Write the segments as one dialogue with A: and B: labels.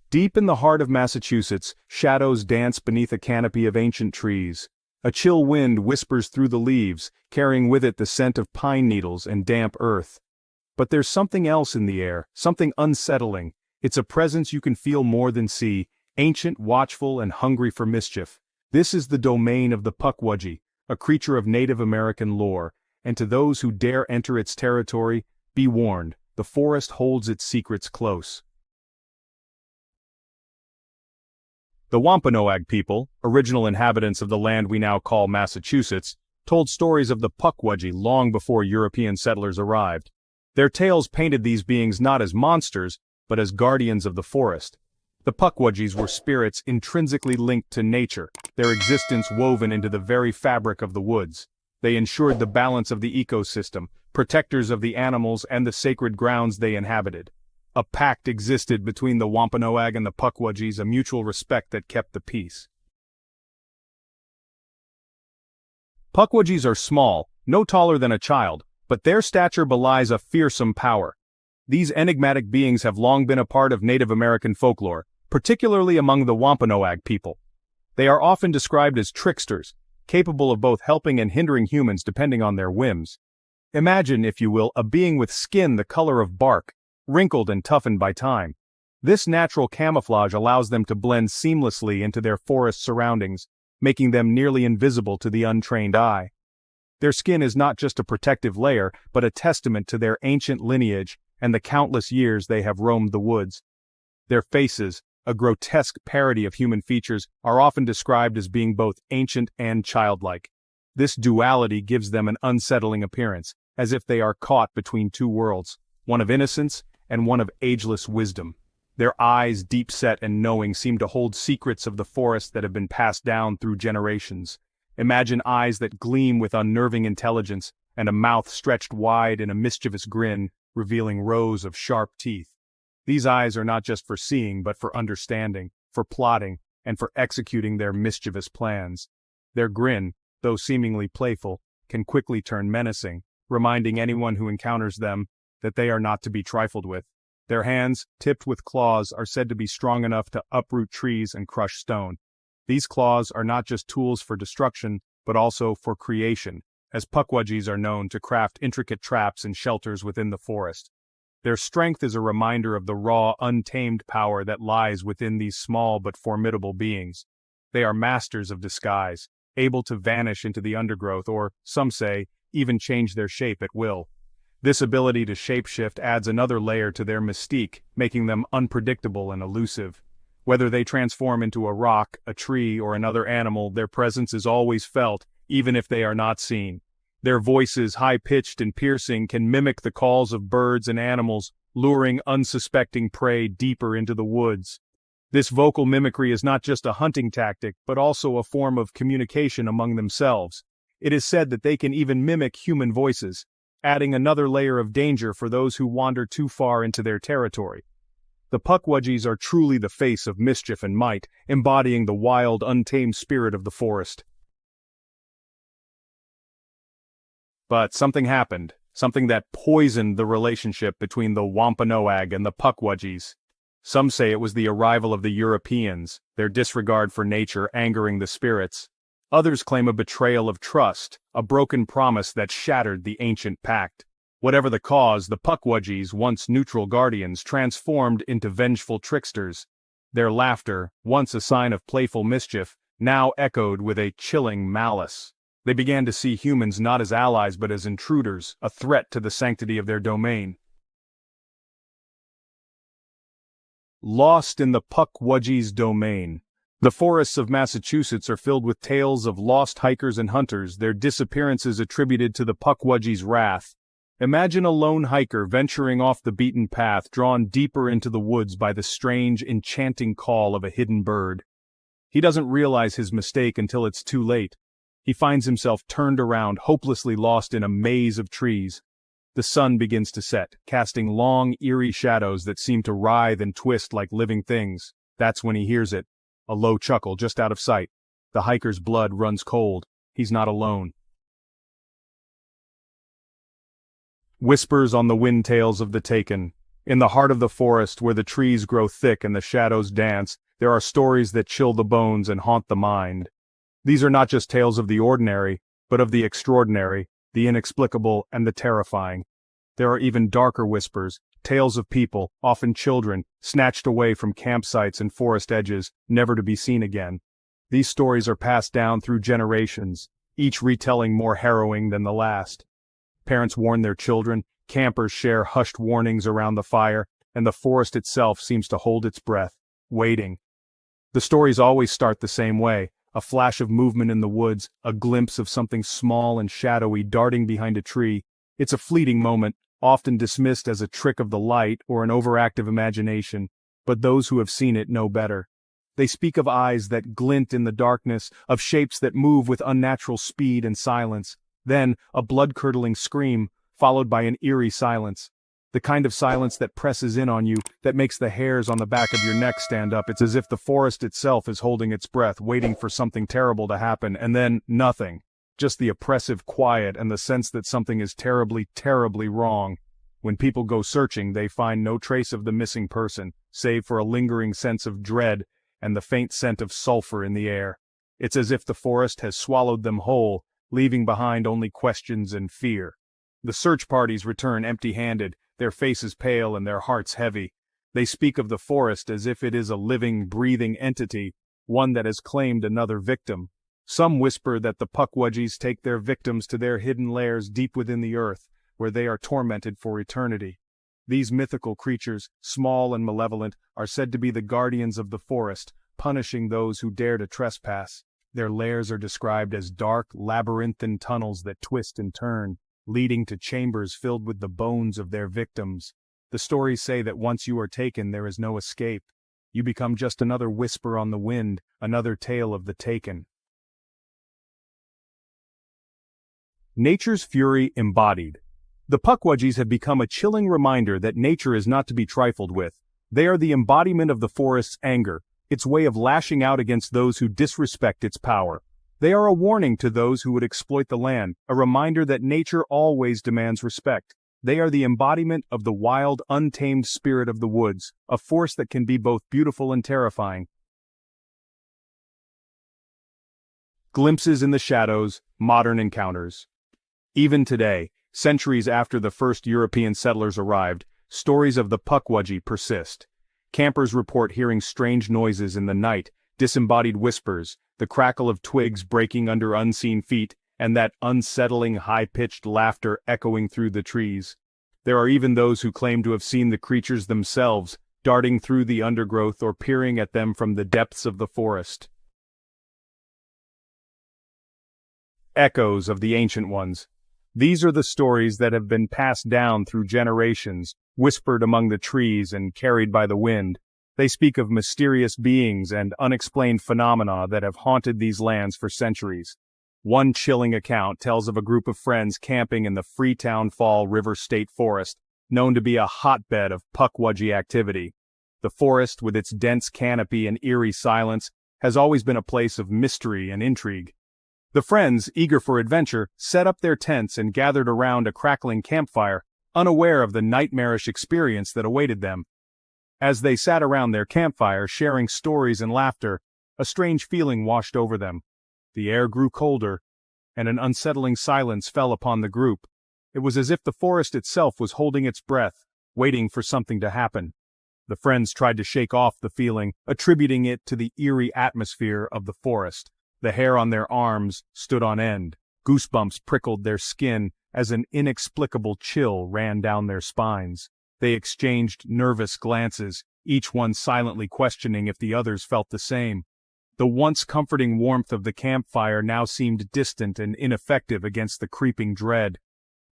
A: Deep in the heart of Massachusetts, shadows dance beneath a canopy of ancient trees. A chill wind whispers through the leaves, carrying with it the scent of pine needles and damp earth. But there's something else in the air, something unsettling. It's a presence you can feel more than see, ancient, watchful, and hungry for mischief. This is the domain of the Puckwudgie, a creature of Native American lore, and to those who dare enter its territory, be warned, the forest holds its secrets close. The Wampanoag people, original inhabitants of the land we now call Massachusetts, told stories of the Puckwudgie long before European settlers arrived. Their tales painted these beings not as monsters, but as guardians of the forest. The Puckwudgies were spirits intrinsically linked to nature, their existence woven into the very fabric of the woods. They ensured the balance of the ecosystem, protectors of the animals and the sacred grounds they inhabited. A pact existed between the Wampanoag and the Puckwudgies, a mutual respect that kept the peace. Puckwudgies are small, no taller than a child, but their stature belies a fearsome power. These enigmatic beings have long been a part of Native American folklore, particularly among the Wampanoag people. They are often described as tricksters, capable of both helping and hindering humans depending on their whims. Imagine, if you will, a being with skin the color of bark, wrinkled and toughened by time. This natural camouflage allows them to blend seamlessly into their forest surroundings, making them nearly invisible to the untrained eye. Their skin is not just a protective layer, but a testament to their ancient lineage and the countless years they have roamed the woods. Their faces, a grotesque parody of human features, are often described as being both ancient and childlike. This duality gives them an unsettling appearance, as if they are caught between two worlds, one of innocence and one of ageless wisdom. Their eyes, deep-set and knowing, seem to hold secrets of the forest that have been passed down through generations. Imagine eyes that gleam with unnerving intelligence, and a mouth stretched wide in a mischievous grin, revealing rows of sharp teeth. These eyes are not just for seeing, but for understanding, for plotting, and for executing their mischievous plans. Their grin, though seemingly playful, can quickly turn menacing, reminding anyone who encounters them that they are not to be trifled with. Their hands, tipped with claws, are said to be strong enough to uproot trees and crush stone. These claws are not just tools for destruction, but also for creation, as Puckwudgies are known to craft intricate traps and shelters within the forest. Their strength is a reminder of the raw, untamed power that lies within these small but formidable beings. They are masters of disguise, able to vanish into the undergrowth or, some say, even change their shape at will. This ability to shapeshift adds another layer to their mystique, making them unpredictable and elusive. Whether they transform into a rock, a tree, or another animal, their presence is always felt, even if they are not seen. Their voices, high-pitched and piercing, can mimic the calls of birds and animals, luring unsuspecting prey deeper into the woods. This vocal mimicry is not just a hunting tactic, but also a form of communication among themselves. It is said that they can even mimic human voices, adding another layer of danger for those who wander too far into their territory. The Puckwudgies are truly the face of mischief and might, embodying the wild, untamed spirit of the forest. But something happened, something that poisoned the relationship between the Wampanoag and the Puckwudgies. Some say it was the arrival of the Europeans, their disregard for nature angering the spirits. Others claim a betrayal of trust, a broken promise that shattered the ancient pact. Whatever the cause, the Puckwudgies, once neutral guardians, transformed into vengeful tricksters. Their laughter, once a sign of playful mischief, now echoed with a chilling malice. They began to see humans not as allies but as intruders, a threat to the sanctity of their domain. Lost in the Puckwudgies' domain. The forests of Massachusetts are filled with tales of lost hikers and hunters, their disappearances attributed to the Puckwudgies' wrath. Imagine a lone hiker venturing off the beaten path, drawn deeper into the woods by the strange, enchanting call of a hidden bird. He doesn't realize his mistake until it's too late. He finds himself turned around, hopelessly lost in a maze of trees. The sun begins to set, casting long, eerie shadows that seem to writhe and twist like living things. That's when he hears it. A low chuckle just out of sight. The hiker's blood runs cold. He's not alone. Whispers on the windtails of the taken. In the heart of the forest, where the trees grow thick and the shadows dance, there are stories that chill the bones and haunt the mind. These are not just tales of the ordinary, but of the extraordinary, the inexplicable, and the terrifying. There are even darker whispers, tales of people, often children, snatched away from campsites and forest edges, never to be seen again. These stories are passed down through generations, each retelling more harrowing than the last. Parents warn their children, campers share hushed warnings around the fire, and the forest itself seems to hold its breath, waiting. The stories always start the same way, a flash of movement in the woods, a glimpse of something small and shadowy darting behind a tree. It's a fleeting moment, often dismissed as a trick of the light or an overactive imagination, but those who have seen it know better. They speak of eyes that glint in the darkness, of shapes that move with unnatural speed and silence, then a blood-curdling scream, followed by an eerie silence. The kind of silence that presses in on you, that makes the hairs on the back of your neck stand up. It's as if the forest itself is holding its breath, waiting for something terrible to happen, and then nothing. Just the oppressive quiet and the sense that something is terribly, terribly wrong. When people go searching, they find no trace of the missing person, save for a lingering sense of dread and the faint scent of sulfur in the air. It's as if the forest has swallowed them whole, leaving behind only questions and fear. The search parties return empty-handed, their faces pale and their hearts heavy. They speak of the forest as if it is a living, breathing entity, one that has claimed another victim. Some whisper that the Puckwudgies take their victims to their hidden lairs deep within the earth, where they are tormented for eternity. These mythical creatures, small and malevolent, are said to be the guardians of the forest, punishing those who dare to trespass. Their lairs are described as dark, labyrinthine tunnels that twist and turn, leading to chambers filled with the bones of their victims. The stories say that once you are taken, there is no escape. You become just another whisper on the wind, another tale of the taken. Nature's fury embodied. The Puckwudgies have become a chilling reminder that nature is not to be trifled with. They are the embodiment of the forest's anger, its way of lashing out against those who disrespect its power. They are a warning to those who would exploit the land, a reminder that nature always demands respect. They are the embodiment of the wild, untamed spirit of the woods, a force that can be both beautiful and terrifying. Glimpses in the shadows, modern encounters. Even today, centuries after the first European settlers arrived, stories of the Puckwudgie persist. Campers report hearing strange noises in the night, disembodied whispers, the crackle of twigs breaking under unseen feet, and that unsettling high-pitched laughter echoing through the trees. There are even those who claim to have seen the creatures themselves, darting through the undergrowth or peering at them from the depths of the forest. Echoes of the ancient ones. These are the stories that have been passed down through generations, whispered among the trees and carried by the wind. They speak of mysterious beings and unexplained phenomena that have haunted these lands for centuries. One chilling account tells of a group of friends camping in the Freetown Fall River State Forest, known to be a hotbed of Puckwudgie activity. The forest, with its dense canopy and eerie silence, has always been a place of mystery and intrigue. The friends, eager for adventure, set up their tents and gathered around a crackling campfire, unaware of the nightmarish experience that awaited them. As they sat around their campfire, sharing stories and laughter, a strange feeling washed over them. The air grew colder, and an unsettling silence fell upon the group. It was as if the forest itself was holding its breath, waiting for something to happen. The friends tried to shake off the feeling, attributing it to the eerie atmosphere of the forest. The hair on their arms stood on end. Goosebumps prickled their skin as an inexplicable chill ran down their spines. They exchanged nervous glances, each one silently questioning if the others felt the same. The once comforting warmth of the campfire now seemed distant and ineffective against the creeping dread.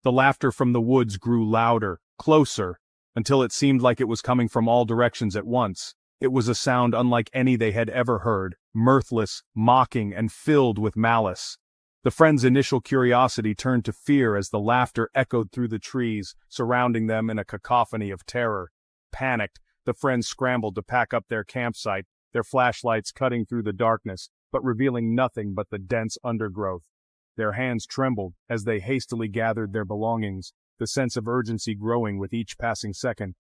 A: The laughter from the woods grew louder, closer, until it seemed like it was coming from all directions at once. It was a sound unlike any they had ever heard, mirthless, mocking, and filled with malice. The friends' initial curiosity turned to fear as the laughter echoed through the trees, surrounding them in a cacophony of terror. Panicked, the friends scrambled to pack up their campsite, their flashlights cutting through the darkness, but revealing nothing but the dense undergrowth. Their hands trembled as they hastily gathered their belongings, the sense of urgency growing with each passing second.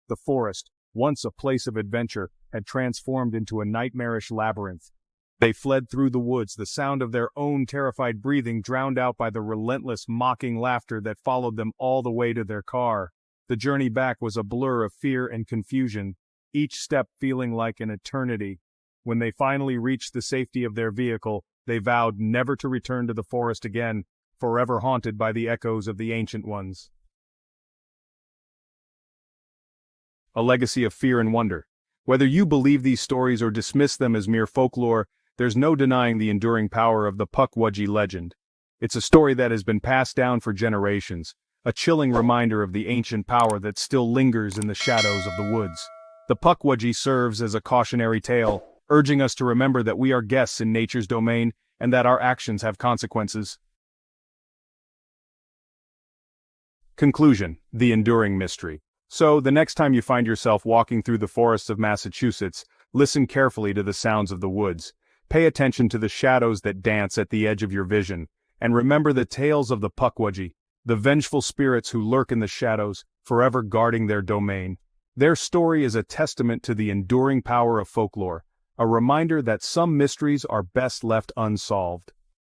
A: The forest, once a place of adventure, had transformed into a nightmarish labyrinth. They fled through the woods, the sound of their own terrified breathing drowned out by the relentless, mocking laughter that followed them all the way to their car. The journey back was a blur of fear and confusion, each step feeling like an eternity. When they finally reached the safety of their vehicle, they vowed never to return to the forest again, forever haunted by the echoes of the ancient ones. A legacy of fear and wonder. Whether you believe these stories or dismiss them as mere folklore, there's no denying the enduring power of the Puckwudgie legend. It's a story that has been passed down for generations, a chilling reminder of the ancient power that still lingers in the shadows of the woods. The Puckwudgie serves as a cautionary tale, urging us to remember that we are guests in nature's domain and that our actions have consequences. Conclusion: the enduring mystery. So, the next time you find yourself walking through the forests of Massachusetts, listen carefully to the sounds of the woods. Pay attention to the shadows that dance at the edge of your vision, and remember the tales of the Puckwudgie, the vengeful spirits who lurk in the shadows, forever guarding their domain. Their story is a testament to the enduring power of folklore, a reminder that some mysteries are best left unsolved.